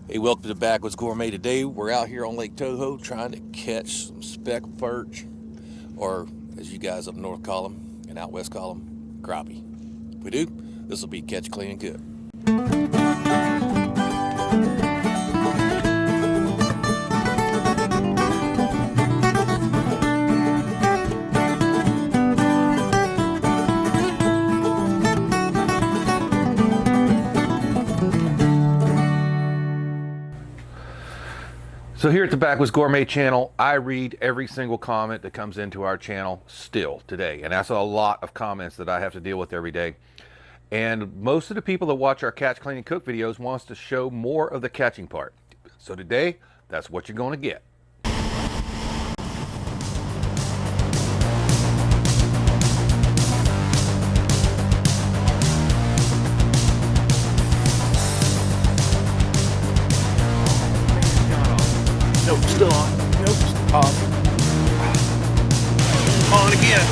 Hey, welcome to Backwoods Gourmet. Today we're out here on Lake Toho trying to catch some speckled perch, or as you guys up north call them and out west call them, crappie. If we do, this will be catch, clean, and cook. So here at the Backwoods Gourmet channel, I read every single comment that comes into our channel still today. And that's a lot of comments that I have to deal with every day. And most of the people that watch our catch, clean, and cook videos wants to show more of the catching part. So today, that's what you're going to get. Nope, still on. Nope, off. On again.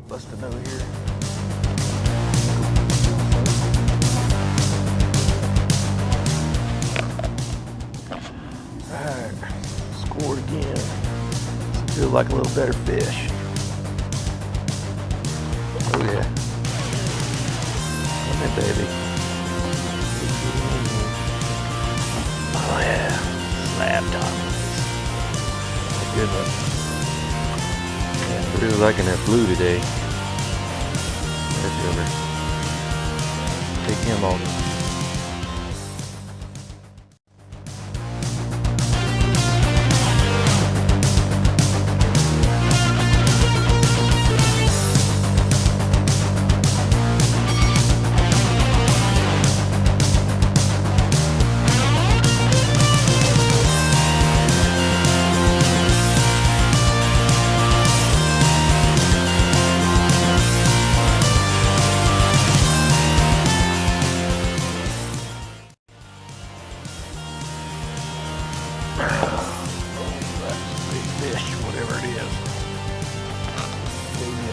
Busting over here. Alright, scored again. Feels like a little better fish. Oh yeah. Come in, baby. Oh yeah. Slab top. Good one. Really liking that blue today. That's over. Take him on.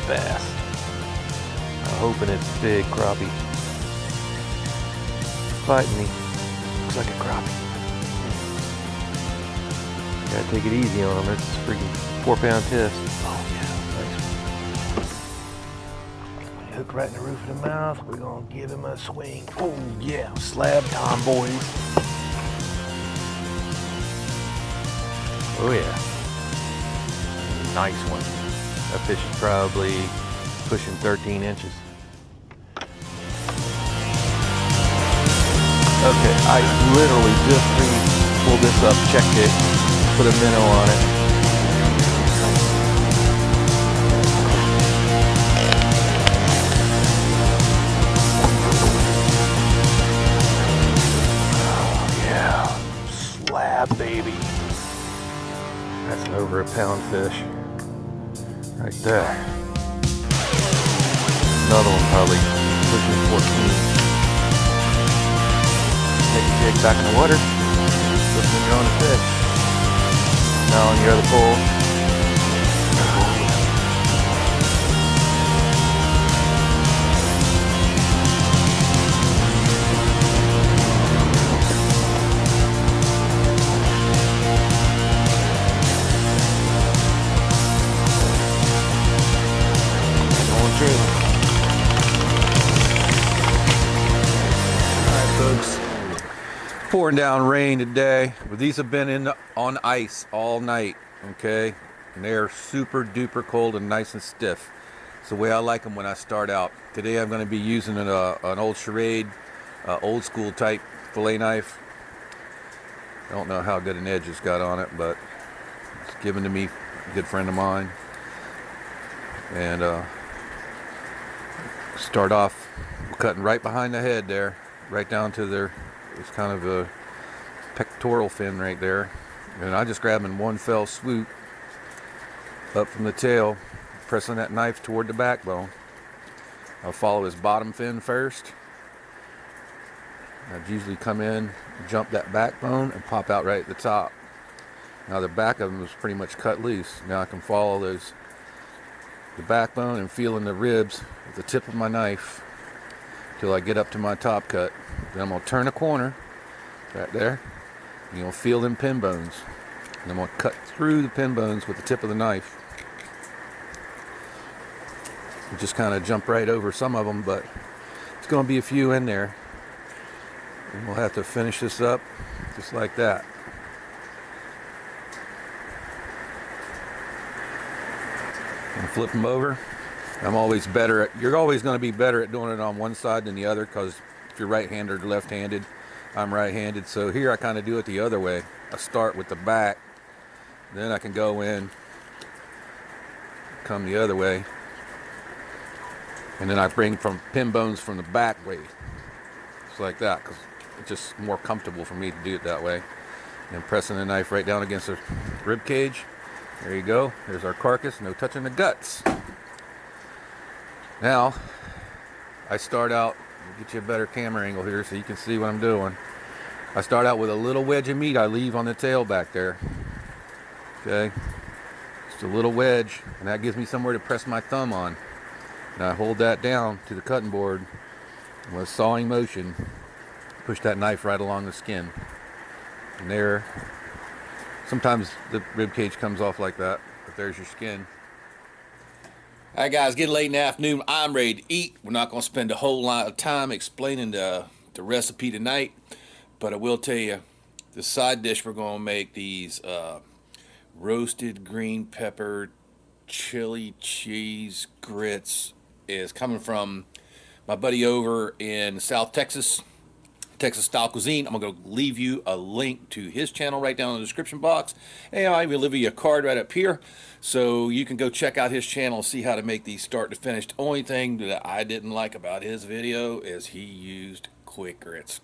Bass. I'm hoping it's a big crappie. Fighting me. Looks like a crappie. Gotta take it easy on him. That's a freaking 4-pound test. Oh yeah, nice one. Hook right in the roof of the mouth. We're gonna give him a swing. Oh yeah, slab time, boys. Oh yeah. Nice one. That fish is probably pushing 13 inches. Okay, I literally just pulled this up, checked it, put a minnow on it. over a pound fish. Right there. Another one probably pushing 14. Take your jig back in the water. Look when you're on a fish. Now on your other pole. Pouring down rain today, but these have been on ice all night, okay? And they're super duper cold and nice and stiff. It's the way I like them when I start out. Today I'm going to be using an old charade, old school type fillet knife. I don't know how good an edge it's got on it, but it's given to me, a good friend of mine. And start off cutting right behind the head there, right down to their, it's kind of a pectoral fin right there. And I just grab in one fell swoop up from the tail, pressing that knife toward the backbone. I'll follow his bottom fin first. I'd usually come in, jump that backbone, and pop out right at the top. Now the back of him is pretty much cut loose. Now I can follow the backbone and feeling the ribs with the tip of my knife till I get up to my top cut. Then I'm going to turn a corner right there. And you'll feel them pin bones. And I'm going to cut through the pin bones with the tip of the knife. And just kind of jump right over some of them, but it's going to be a few in there. And we'll have to finish this up just like that. And flip them over. I'm always better at, you're always going to be better at doing it on one side than the other, because if you're right-handed or left-handed, I'm right-handed. So here I kind of do it the other way. I start with the back, then I can go in, come the other way, and then I bring from pin bones from the back way. Just like that, because it's just more comfortable for me to do it that way. And pressing the knife right down against the rib cage. There you go. There's our carcass. No touching the guts. Now, I start out, I'll get you a better camera angle here so you can see what I'm doing. I start out with a little wedge of meat I leave on the tail back there. Okay? Just a little wedge, and that gives me somewhere to press my thumb on. And I hold that down to the cutting board with a sawing motion. Push that knife right along the skin. And there, sometimes the rib cage comes off like that, but there's your skin. All right, guys, getting late in the afternoon. I'm ready to eat. We're not going to spend a whole lot of time explaining the recipe tonight, but I will tell you the side dish we're going to make, these roasted green pepper chili cheese grits, is coming from my buddy over in South Texas, Texas Style Cuisine. I'm going to leave you a link to his channel right down in the description box. And I will leave you a card right up here so you can go check out his channel and see how to make these start to finish. The only thing that I didn't like about his video is he used quick grits.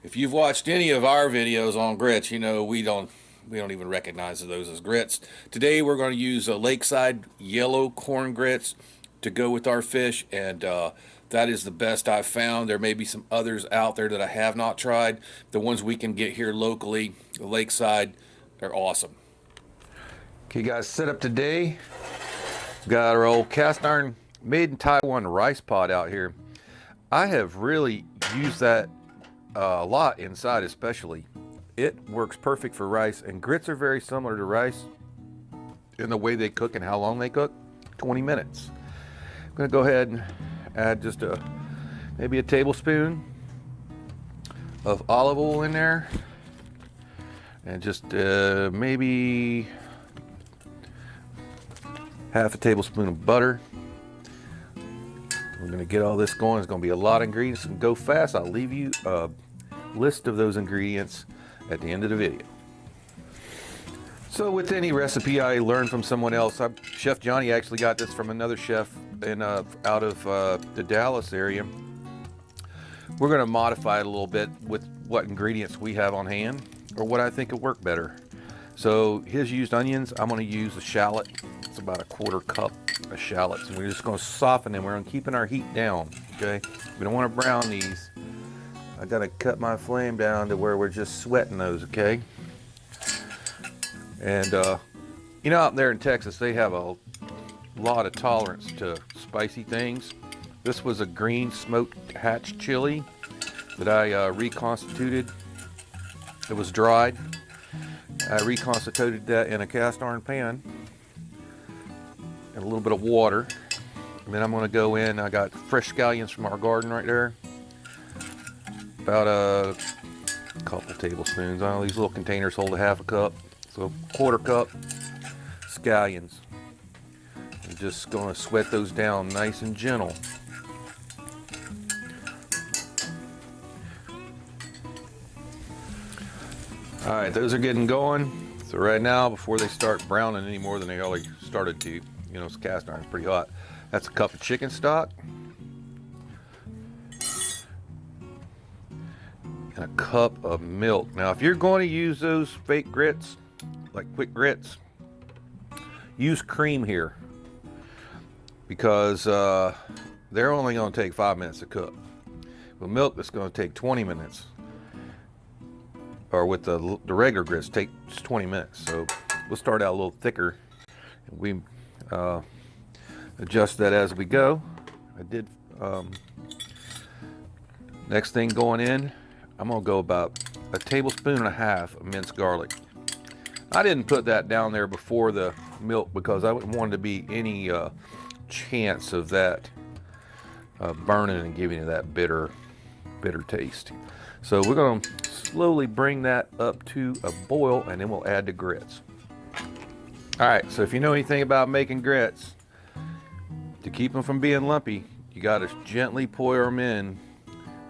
If you've watched any of our videos on grits, you know we don't even recognize those as grits. Today we're going to use a lakeside yellow corn grits to go with our fish, and that is the best I've found. There may be some others out there that I have not tried. The ones we can get here locally, the lakeside, they're awesome. Okay, guys, set up today. Got our old cast iron made in Taiwan rice pot out here. I have really used that a lot inside, especially. It works perfect for rice, and grits are very similar to rice in the way they cook and how long they cook. 20 minutes. I'm going to go ahead and add just maybe a tablespoon of olive oil in there, and just maybe half a tablespoon of butter. We're going to get all this going. It's going to be a lot of ingredients and go fast. I'll leave you a list of those ingredients at the end of the video. So with any recipe I learned from someone else, Chef Johnny actually got this from another chef out of the Dallas area. We're going to modify it a little bit with what ingredients we have on hand, or what I think will work better. So his used onions, I'm going to use a shallot. It's about a 1/4 cup of shallots, and we're just going to soften them. We're keeping our heat down, okay? We don't want to brown these. I got to cut my flame down to where we're just sweating those, okay? And you know, out there in Texas, they have a lot of tolerance to spicy things. This was a green smoked hatch chili that I reconstituted. It was dried. I reconstituted that in a cast iron pan and a little bit of water. And then I'm going to go in. I got fresh scallions from our garden right there. About a couple tablespoons. I know these little containers hold a 1/2 cup. So 1/4 cup scallions. I'm just going to sweat those down nice and gentle. All right, those are getting going. So right now, before they start browning any more than they already started to, you know, it's cast iron, it's pretty hot. That's a cup of chicken stock. And a cup of milk. Now, if you're going to use those fake grits, like quick grits, use cream here, because they're only going to take 5 minutes to cook. With milk, it's going to take 20 minutes. Or with the regular grits, takes 20 minutes. So we'll start out a little thicker. And we adjust that as we go. I did. Next thing going in, I'm gonna go about 1.5 tablespoons of minced garlic. I didn't put that down there before the milk because I wouldn't want to be any chance of that burning and giving you that bitter taste. So we're gonna slowly bring that up to a boil, and then we'll add the grits. All right, so if you know anything about making grits, to keep them from being lumpy, you got to gently pour them in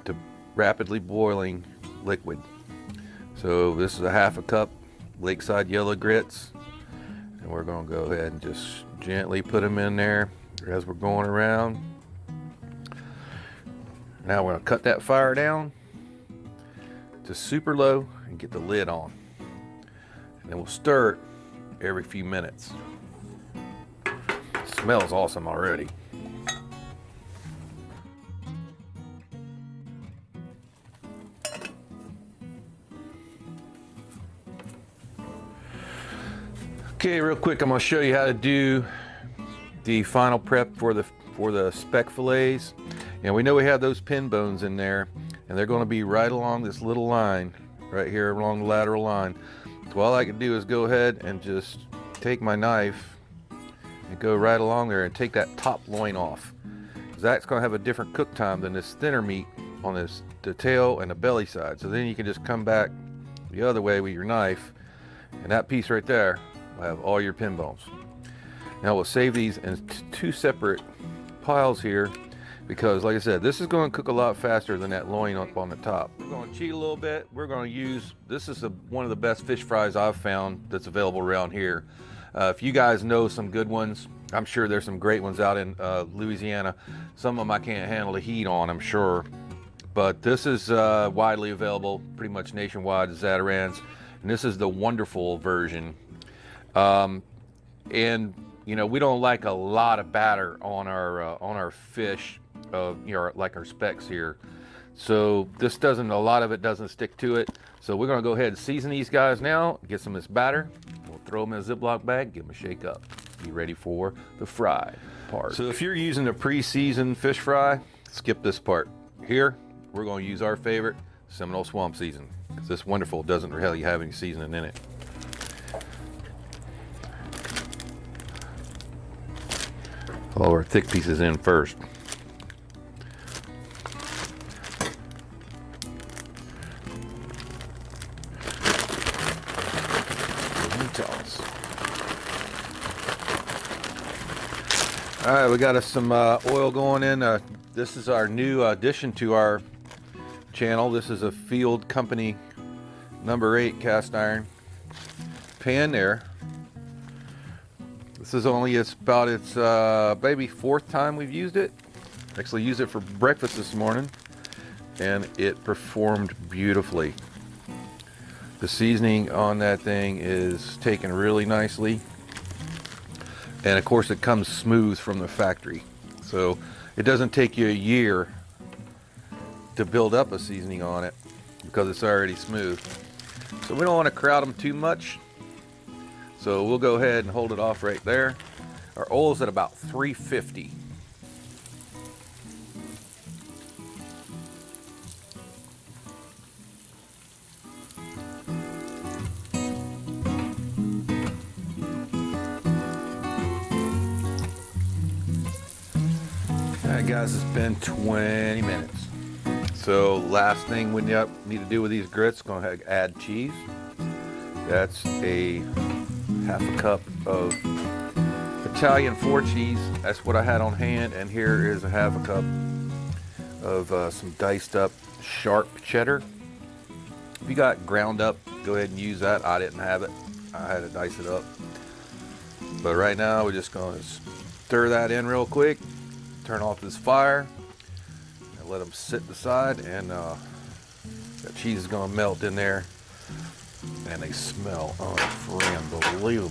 to rapidly boiling liquid. So this is a 1/2 cup Lakeside yellow grits, and we're going to go ahead and just gently put them in there as we're going around. Now we're going to cut that fire down to super low and get the lid on, and then we'll stir it every few minutes. It smells awesome already. Okay, real quick, I'm going to show you how to do the final prep for the speck fillets. And we know we have those pin bones in there, and they're going to be right along this little line right here along the lateral line. So all I can do is go ahead and just take my knife and go right along there and take that top loin off, because that's going to have a different cook time than this thinner meat on the tail and the belly side. So then you can just come back the other way with your knife, and that piece right there will have all your pin bones. Now we'll save these in 2 separate piles here, because like I said, this is going to cook a lot faster than that loin up on the top. We're going to cheat a little bit. We're going to use, this is one of the best fish fries I've found that's available around here. If you guys know some good ones, I'm sure there's some great ones out in Louisiana. Some of them I can't handle the heat on, I'm sure. But this is widely available, pretty much nationwide, Zatarain's. And this is the wonderful version. And you know, we don't like a lot of batter on our fish, you know, like our specks here. So this doesn't, a lot of it doesn't stick to it. So we're gonna go ahead and season these guys now, get some of this batter. We'll throw them in a Ziploc bag, give them a shake up. Be ready for the fry part. So if you're using a pre-seasoned fish fry, skip this part. Here, we're gonna use our favorite Seminole Swamp season, because this wonderful doesn't really have any seasoning in it. All our thick pieces in first. All right, we got us some oil going in. This is our new addition to our channel. This is a Field Company number 8 cast iron pan there. This is only its maybe 4th time we've used it. Actually used it for breakfast this morning, and it performed beautifully. The seasoning on that thing is taken really nicely. And of course it comes smooth from the factory. So it doesn't take you a year to build up a seasoning on it because it's already smooth. So we don't want to crowd them too much. So we'll go ahead and hold it off right there. Our oil's at about 350. Alright guys, it's been 20 minutes. So last thing we need to do with these grits, go ahead and add cheese. That's a half a cup of Italian 4 cheese. That's what I had on hand, and here is a half a cup of some diced up sharp cheddar. If you got ground up, go ahead and use that. I didn't have it. I had to dice it up. But right now we're just going to stir that in real quick. Turn off this fire and let them sit aside, and that cheese is going to melt in there, and they smell unbelievable.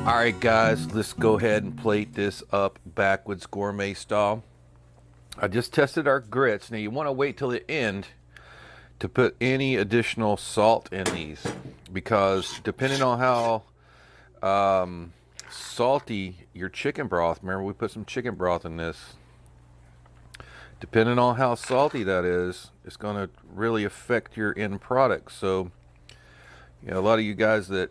Alright guys, let's go ahead and plate this up backwoods gourmet style. I just tested our grits. Now you want to wait till the end to put any additional salt in these, because depending on how salty your chicken broth, remember we put some chicken broth in this, depending on how salty that is, it's going to really affect your end product. So you know, a lot of you guys that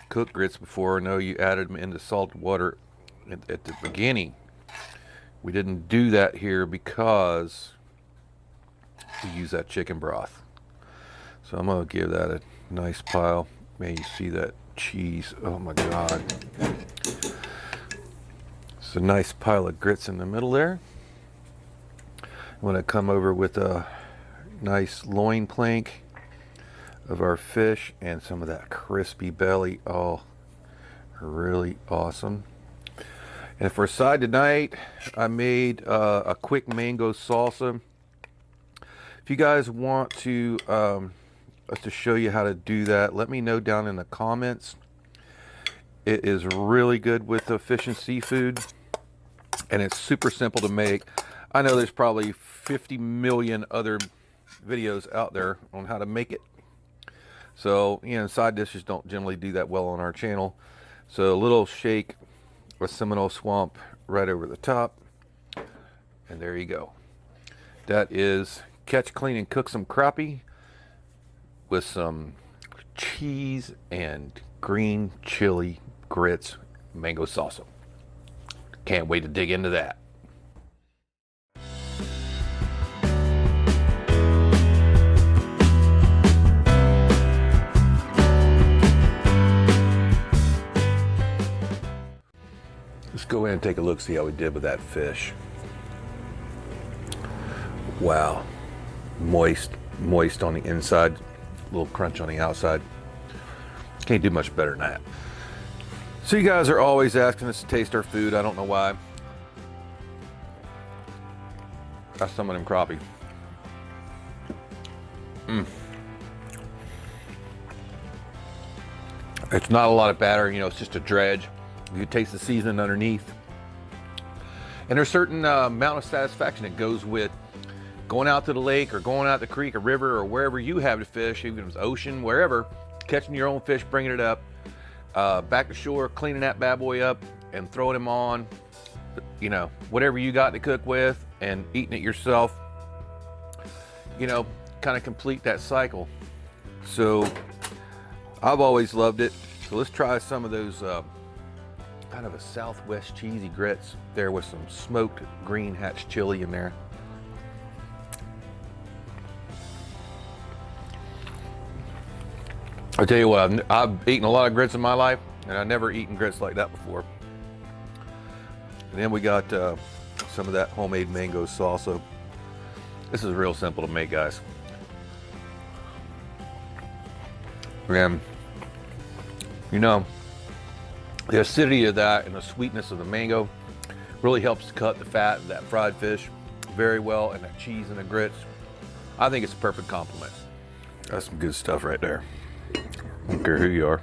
cooked grits before know you added them into salt water at the beginning. We didn't do that here because we use that chicken broth. So I'm going to give that a nice pile. Man, you see that cheese. Oh my God. It's a nice pile of grits in the middle there. I'm going to come over with a nice loin plank of our fish and some of that crispy belly. Oh, really awesome. And for a side tonight, I made a quick mango salsa. If you guys want to us to show you how to do that, let me know down in the comments. It is really good with the fish and seafood, and it's super simple to make. I know there's probably 50 million other videos out there on how to make it. So, you know, side dishes don't generally do that well on our channel. So a little shake of Seminole Swamp right over the top. And there you go. That is catch, clean, and cook some crappie with some cheese and green chili grits mango salsa. Can't wait to dig into that. Let's go in and take a look, see how we did with that fish. Wow. Moist on the inside, a little crunch on the outside. Can't do much better than that. So you guys are always asking us to taste our food. I don't know why. Got some of them crappie. It's not a lot of batter, you know, it's just a dredge. You taste the seasoning underneath. And there's a certain amount of satisfaction that goes with going out to the lake or going out to the creek or river or wherever you have to fish, even if it's ocean, wherever, catching your own fish, bringing it up, back to shore, cleaning that bad boy up and throwing them on, you know, whatever you got to cook with, and eating it yourself, you know, kind of complete that cycle. So I've always loved it. So let's try some of those kind of a Southwest cheesy grits there with some smoked green hatch chili in there. I tell you what, I've eaten a lot of grits in my life, and I've never eaten grits like that before. And then we got some of that homemade mango salsa. This is real simple to make, guys. And, you know, the acidity of that and the sweetness of the mango really helps to cut the fat of that fried fish very well, and that cheese and the grits. I think it's a perfect compliment. That's some good stuff right there. I don't care who you are.